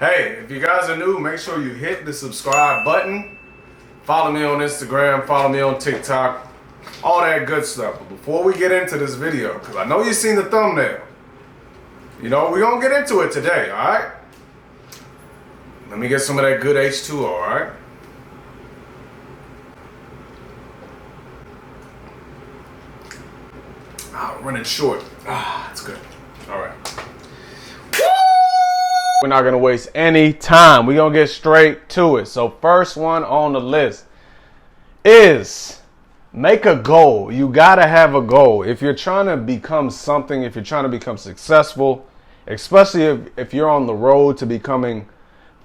Hey, if you guys are new, make sure you hit the subscribe button. Follow me on Instagram, follow me on TikTok, all that good stuff. But before we get into this video, because I know you've seen the thumbnail, we're going to get into it today, all right? Let me get some of that good H2O, all right? Running short. That's good. All right. We're not going to waste any time. We're going to get straight to it. So first one on the list is make a goal. You got to have a goal. If you're trying to become something, if you're trying to become successful, especially if you're on the road to becoming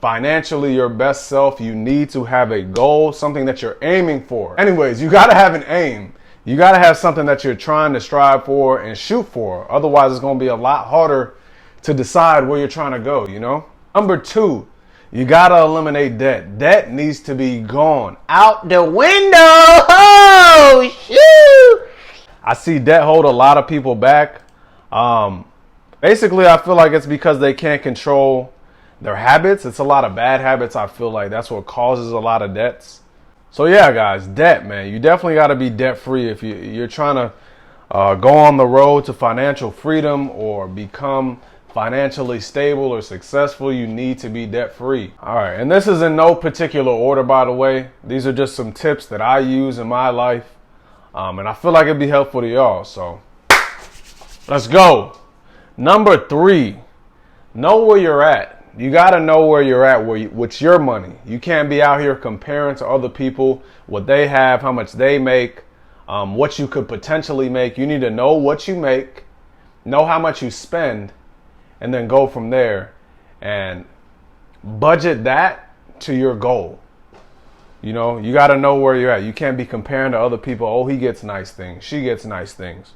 financially your best self, you need to have a goal, something that you're aiming for. Anyways, you got to have an aim. You got to have something that you're trying to strive for and shoot for. Otherwise, it's going to be a lot harder to decide where you're trying to go, Number 2, you got to eliminate debt. Debt needs to be gone out the window. Oh, shoot. I see debt hold a lot of people back. Basically, I feel like it's because they can't control their habits. It's a lot of bad habits. I feel like that's what causes a lot of debts. So yeah, guys, debt, man. You definitely got to be debt free if you're trying to go on the road to financial freedom or become financially stable or successful. You need to be debt free. All right. And this is in no particular order, by the way. These are just some tips that I use in my life. And I feel like it'd be helpful to y'all. So let's go. Number 3, know where you're at. You got to know where you're at with your money. You can't be out here comparing to other people, what they have, how much they make, what you could potentially make. You need to know what you make, know how much you spend, and then go from there and budget that to your goal. You got to know where you're at. You can't be comparing to other people. Oh, he gets nice things. She gets nice things.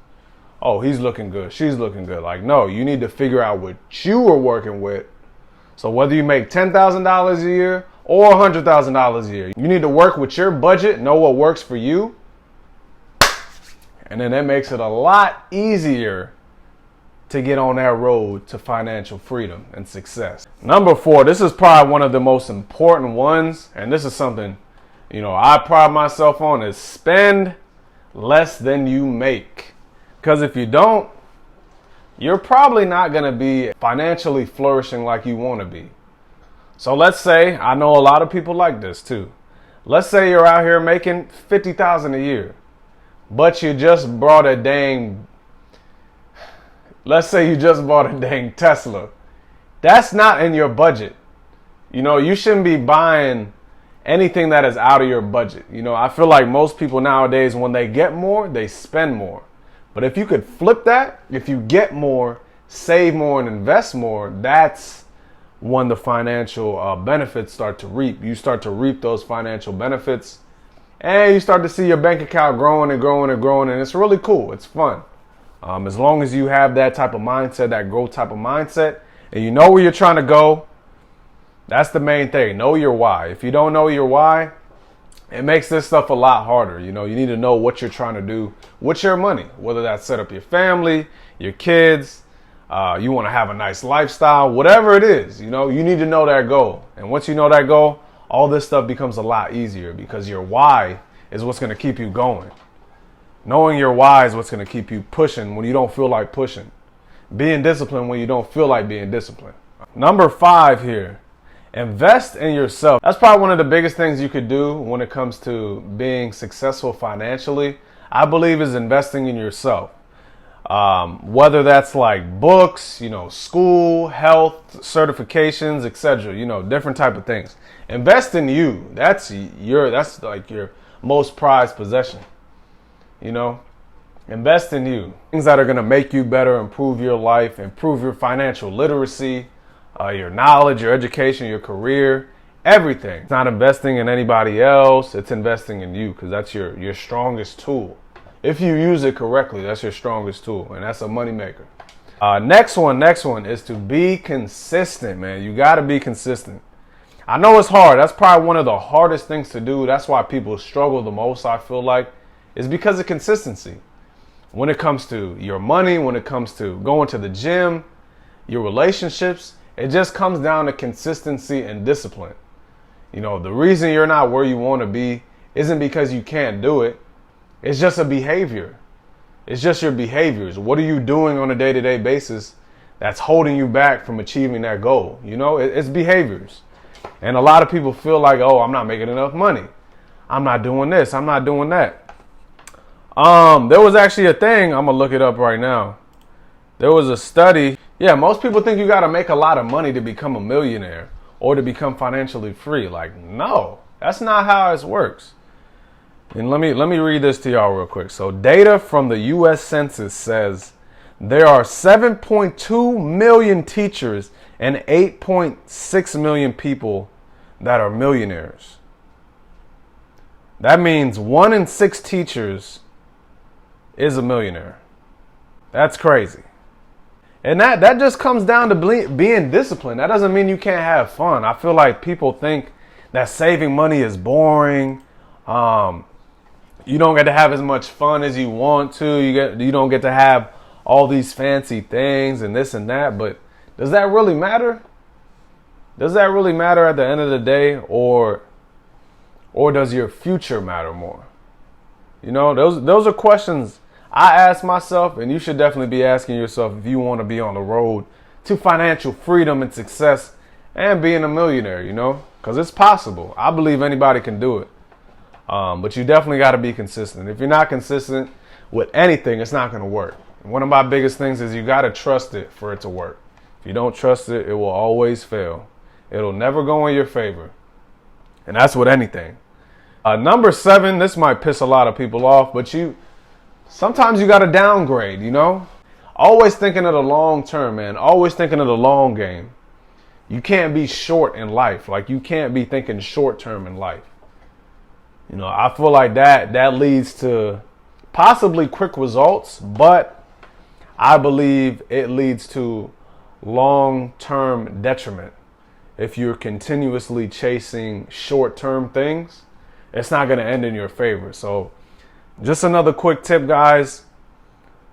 Oh, he's looking good. She's looking good. Like, no, you need to figure out what you are working with. So whether you make $10,000 a year or $100,000 a year, you need to work with your budget, know what works for you. And then that makes it a lot easier to get on that road to financial freedom and success. Number 4, this is probably one of the most important ones. And this is something, I pride myself on, is spend less than you make. Because if you don't, you're probably not going to be financially flourishing like you want to be. So let's say, I know a lot of people like this too. Let's say you're out here making $50,000 a year, but you just bought a dang Tesla. That's not in your budget. You shouldn't be buying anything that is out of your budget. I feel like most people nowadays, when they get more, they spend more. But if you could flip that, if you get more, save more, and invest more, that's when the financial benefits start to reap. You start to reap those financial benefits, and you start to see your bank account growing and growing and growing, and it's really cool. It's fun. As long as you have that type of mindset, that growth type of mindset, and you know where you're trying to go, that's the main thing. Know your why. If you don't know your why, it makes this stuff a lot harder. You need to know what you're trying to do with your money, whether that's set up your family, your kids, you want to have a nice lifestyle, whatever it is, you need to know that goal. And once you know that goal, all this stuff becomes a lot easier because your why is what's going to keep you going. Knowing your why is what's going to keep you pushing when you don't feel like pushing. Being disciplined when you don't feel like being disciplined. Number 5 here. Invest in yourself. That's probably one of the biggest things you could do when it comes to being successful financially. I believe is investing in yourself. Whether that's like books, school, health, certifications, etc. Different type of things. Invest in you. That's like your most prized possession. Invest in you. Things that are going to make you better, improve your life, improve your financial literacy, your knowledge, your education, your career, everything. It's not investing in anybody else. It's investing in you because that's your strongest tool. If you use it correctly, that's your strongest tool, and that's a moneymaker. Next one is to be consistent, man. You got to be consistent. I know it's hard. That's probably one of the hardest things to do. That's why people struggle the most, I feel like, is because of consistency. When it comes to your money, when it comes to going to the gym, your relationships, It just comes down to consistency and discipline. The reason you're not where you want to be isn't because you can't do it. It's just a behavior. It's just your behaviors. What are you doing on a day-to-day basis that's holding you back from achieving that goal? It's behaviors. And a lot of people feel like, oh, I'm not making enough money. I'm not doing this. I'm not doing that. There was actually a thing. I'm going to look it up right now. There was a study. Yeah, most people think you got to make a lot of money to become a millionaire or to become financially free. Like, no, that's not how it works. And let me read this to y'all real quick. So data from the U.S. Census says there are 7.2 million teachers and 8.6 million people that are millionaires. That means 1 in 6 teachers is a millionaire. That's crazy. And that just comes down to being disciplined. That doesn't mean you can't have fun. I feel like people think that saving money is boring. You don't get to have as much fun as you want to. You don't get to have all these fancy things and this and that. But does that really matter? Does that really matter at the end of the day, or does your future matter more? Those are questions I ask myself, and you should definitely be asking yourself if you want to be on the road to financial freedom and success and being a millionaire, because it's possible. I believe anybody can do it. But you definitely got to be consistent. If you're not consistent with anything, it's not going to work. And one of my biggest things is you got to trust it for it to work. If you don't trust it, it will always fail. It'll never go in your favor. And that's with anything. Number 7, this might piss a lot of people off, but sometimes you got to downgrade, Always thinking of the long term, man. Always thinking of the long game. You can't be short in life. Like, you can't be thinking short term in life. I feel like that leads to possibly quick results, but I believe it leads to long-term detriment. If you're continuously chasing short-term things, it's not going to end in your favor. So just another quick tip, guys.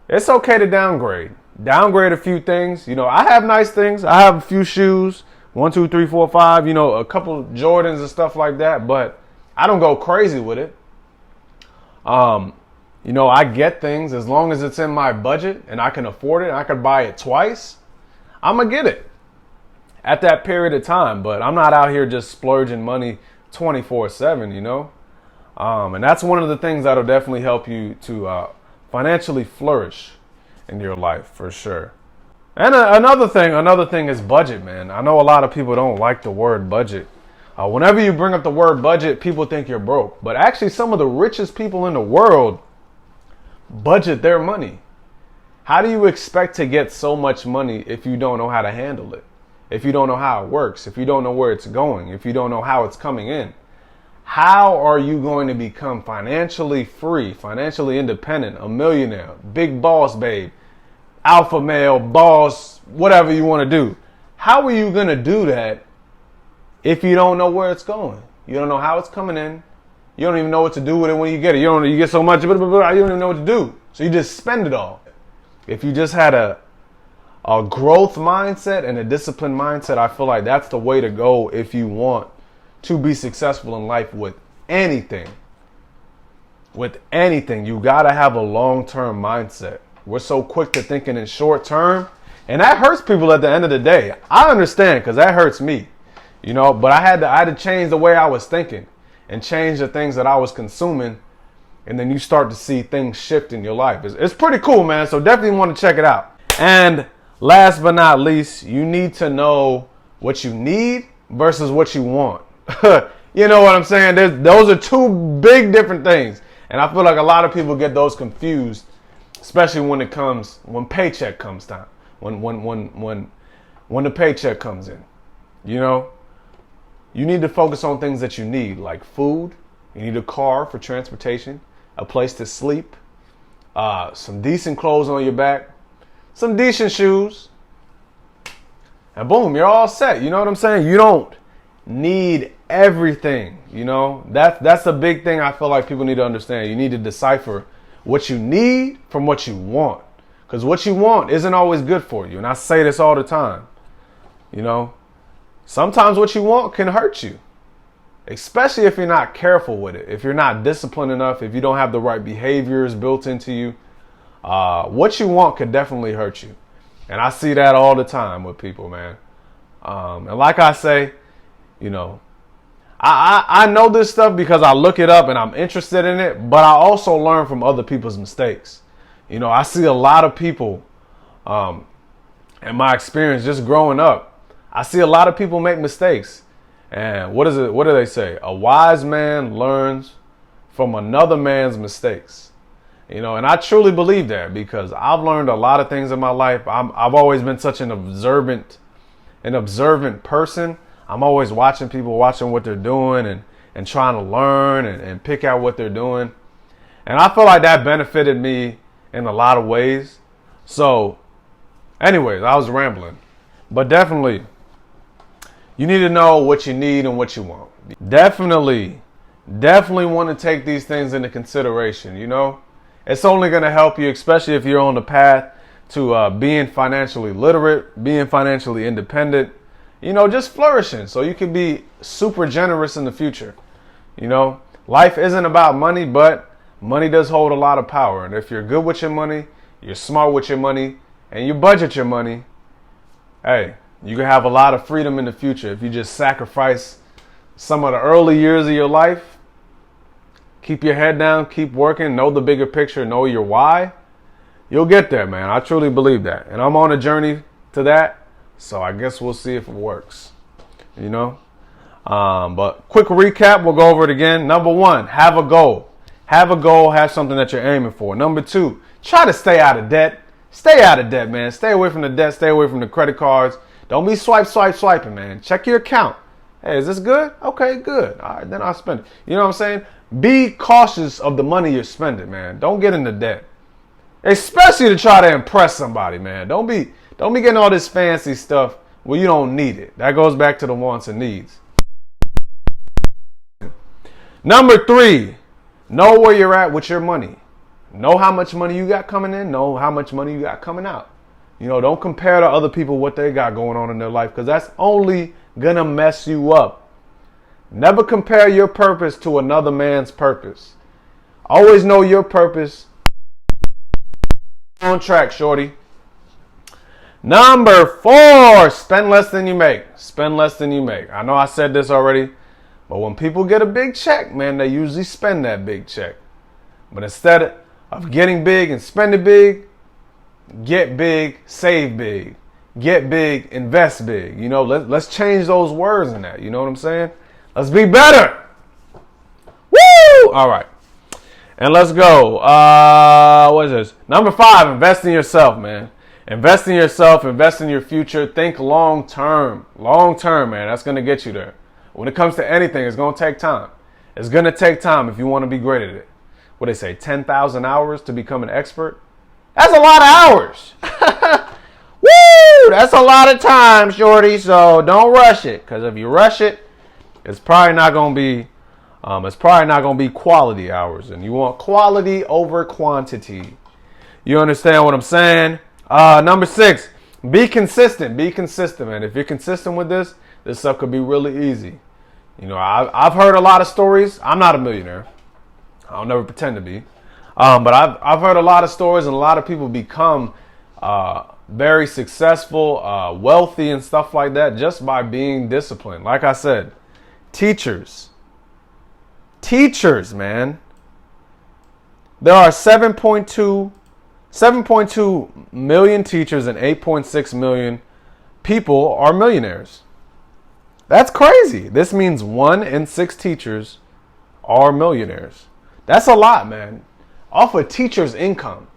It's okay to downgrade. Downgrade a few things. I have nice things. I have a few shoes, 1, 2, 3, 4, 5, a couple of Jordans and stuff like that, but I don't go crazy with it. I get things as long as it's in my budget and I can afford it. I could buy it twice. I'm going to get it at that period of time. But I'm not out here just splurging money 24/7, And that's one of the things that'll definitely help you to financially flourish in your life for sure. And another thing is budget, man. I know a lot of people don't like the word budget. Whenever you bring up the word budget, people think you're broke. But actually, some of the richest people in the world budget their money. How do you expect to get so much money if you don't know how to handle it? If you don't know how it works? If you don't know where it's going? If you don't know how it's coming in? How are you going to become financially free, financially independent, a millionaire, big boss babe, alpha male, boss, whatever you want to do? How are you going to do that if you don't know where it's going? You don't know how it's coming in. You don't even know what to do with it when you get it. You get so much, you don't even know what to do. So you just spend it all. If you just had a growth mindset and a disciplined mindset, I feel like that's the way to go if you want to be successful in life with anything. With anything, you got to have a long-term mindset. We're so quick to thinking in short term, and that hurts people at the end of the day. I understand, because that hurts me. But I had to change the way I was thinking and change the things that I was consuming. And then you start to see things shift in your life. It's pretty cool, man. So definitely want to check it out. And last but not least, you need to know what you need versus what you want. You know what I'm saying? Those are two big different things. And I feel like a lot of people get those confused, especially when paycheck comes time. When the paycheck comes in. You need to focus on things that you need, like food. You need a car for transportation, a place to sleep, some decent clothes on your back, some decent shoes, and boom, you're all set. You know what I'm saying? You don't need everything. That's a big thing I feel like people need to understand. You need to decipher what you need from what you want, because what you want isn't always good for you. And I say this all the time. You know, sometimes what you want can hurt you, especially if you're not careful with it. If you're not disciplined enough, if you don't have the right behaviors built into you, what you want could definitely hurt you. And I see that all the time with people, man. And like I say, you know, I know this stuff because I look it up and I'm interested in it, but I also learn from other people's mistakes. You know, I see a lot of people, in my experience just growing up, I see a lot of people make mistakes. And what do they say? A wise man learns from another man's mistakes. You know, and I truly believe that because I've learned a lot of things in my life. I've always been such an observant person. I'm always watching people, watching what they're doing and trying to learn and pick out what they're doing. And I feel like that benefited me in a lot of ways. So anyways, I was rambling. But definitely, you need to know what you need and what you want. Definitely want to take these things into consideration, you know. It's only going to help you, especially if you're on the path to being financially literate, being financially independent, you know, just flourishing so you can be super generous in the future. You know, life isn't about money, but money does hold a lot of power. And if you're good with your money, you're smart with your money, and you budget your money, hey, you can have a lot of freedom in the future if you just sacrifice some of the early years of your life. Keep your head down, keep working, know the bigger picture, know your why. You'll get there, man. I truly believe that. And I'm on a journey to that. So I guess we'll see if it works, you know. But quick recap, we'll go over it again. Number 1, have a goal. Have a goal, have something that you're aiming for. Number 2, try to stay out of debt. Stay out of debt, man. Stay away from the debt. Stay away from the credit cards. Don't be swiping, man. Check your account. Hey, is this good? Okay, good. All right, then I'll spend it. You know what I'm saying? Be cautious of the money you're spending, man. Don't get into debt. Especially to try to impress somebody, man. Don't be getting all this fancy stuff where you don't need it. That goes back to the wants and needs. Number 3, know where you're at with your money. Know how much money you got coming in. Know how much money you got coming out. You know, don't compare to other people what they got going on in their life because that's only going to mess you up. Never compare your purpose to another man's purpose. Always know your purpose. On track, shorty. Number 4, spend less than you make. Spend less than you make. I know I said this already, but when people get a big check, man, they usually spend that big check. But instead of getting big and spending big, get big, save big. Get big, invest big. You know, let's change those words in that. You know what I'm saying? Let's be better. Woo! All right. And let's go. What is this? Number 5, invest in yourself, man. Invest in yourself. Invest in your future. Think long term. Long term, man. That's going to get you there. When it comes to anything, it's going to take time. It's going to take time if you want to be great at it. What they say, 10,000 hours to become an expert? That's a lot of hours. Woo! That's a lot of time, shorty. So don't rush it. Because if you rush it, it's probably not going to be quality hours. And you want quality over quantity. You understand what I'm saying? Number 6, be consistent. Be consistent, man. If you're consistent with this stuff could be really easy. You know, I've heard a lot of stories. I'm not a millionaire. I'll never pretend to be. But I've heard a lot of stories and a lot of people become very successful, wealthy and stuff like that just by being disciplined. Like I said, teachers, man. There are 7.2 million teachers and 8.6 million people are millionaires. That's crazy. This means 1 in 6 teachers are millionaires. That's a lot, man. Off a teacher's income.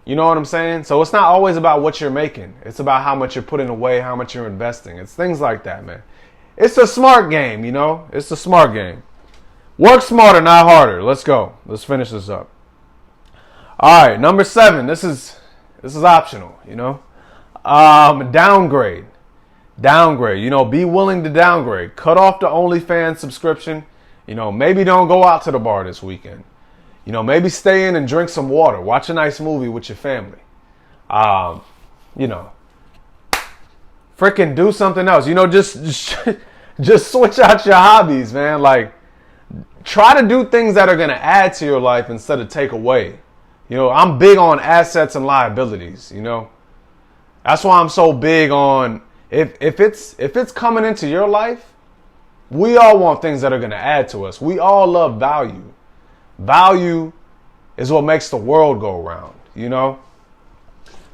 You know what I'm saying? So it's not always about what you're making. It's about how much you're putting away, how much you're investing. It's things like that, man. It's a smart game, you know? It's a smart game. Work smarter, not harder. Let's go. Let's finish this up. All right, number 7. This is optional, you know? Downgrade. Downgrade. You know, be willing to downgrade. Cut off the OnlyFans subscription. You know, maybe don't go out to the bar this weekend. You know, maybe stay in and drink some water. Watch a nice movie with your family. You know, freaking do something else. You know, just switch out your hobbies, man. Like, try to do things that are going to add to your life instead of take away. You know, I'm big on assets and liabilities, you know. That's why I'm so big on if it's coming into your life, we all want things that are going to add to us. We all love value. Value is what makes the world go round, you know?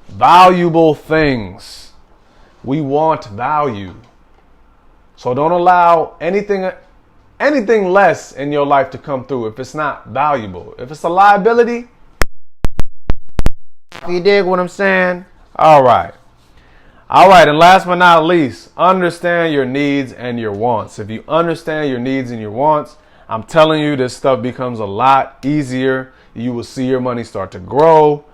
Valuable things. We want value. So don't allow anything less in your life to come through if it's not valuable. If it's a liability, you dig what I'm saying? All right. And last but not least, understand your needs and your wants. If you understand your needs and your wants, I'm telling you, this stuff becomes a lot easier. You will see your money start to grow.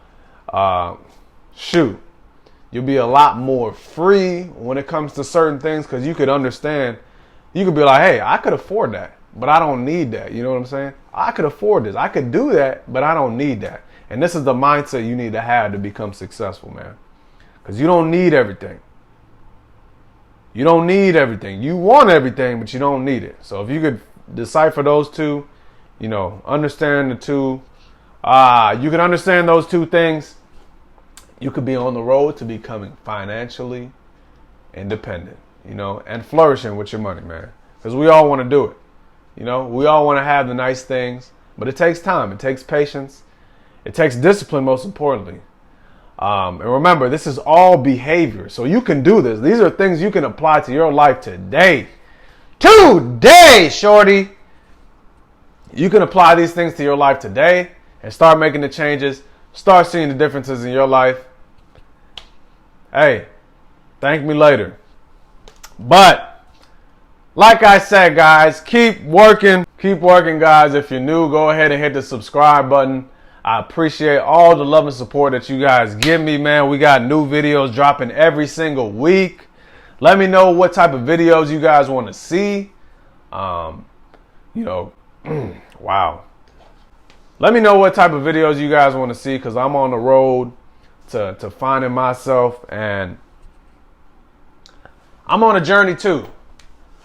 You'll be a lot more free when it comes to certain things, because you could understand. You could be like, hey, I could afford that, but I don't need that. You know what I'm saying? I could afford this. I could do that, but I don't need that. And this is the mindset you need to have to become successful, man. Because you don't need everything. You don't need everything. You want everything, but you don't need it. So if you could decipher those two, you know, understand the two, you can understand those two things, you could be on the road to becoming financially independent, you know, and flourishing with your money, man. Because we all want to do it. You know, we all want to have the nice things, but it takes time. It takes patience. It takes discipline, most importantly. And remember, this is all behavior. So you can do this. These are things you can apply to your life today. Today, shorty. You can apply these things to your life today and start making the changes. Start seeing the differences in your life. Hey, thank me later. But like I said, guys, keep working. Keep working, guys. If you're new, go ahead and hit the subscribe button. I appreciate all the love and support that you guys give me, man. We got new videos dropping every single week. Let me know what type of videos you guys want to see. You know, wow. Let me know what type of videos you guys want to see, because I'm on the road to finding myself, and I'm on a journey too.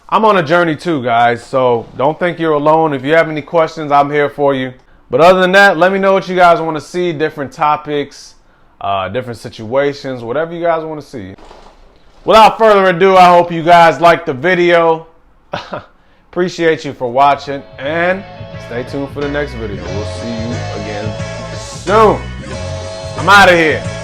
Guys. So don't think you're alone. If you have any questions, I'm here for you. But other than that, let me know what you guys want to see, different topics, different situations, whatever you guys want to see. Without further ado, I hope you guys liked the video. Appreciate you for watching, and stay tuned for the next video. We'll see you again soon. I'm out of here.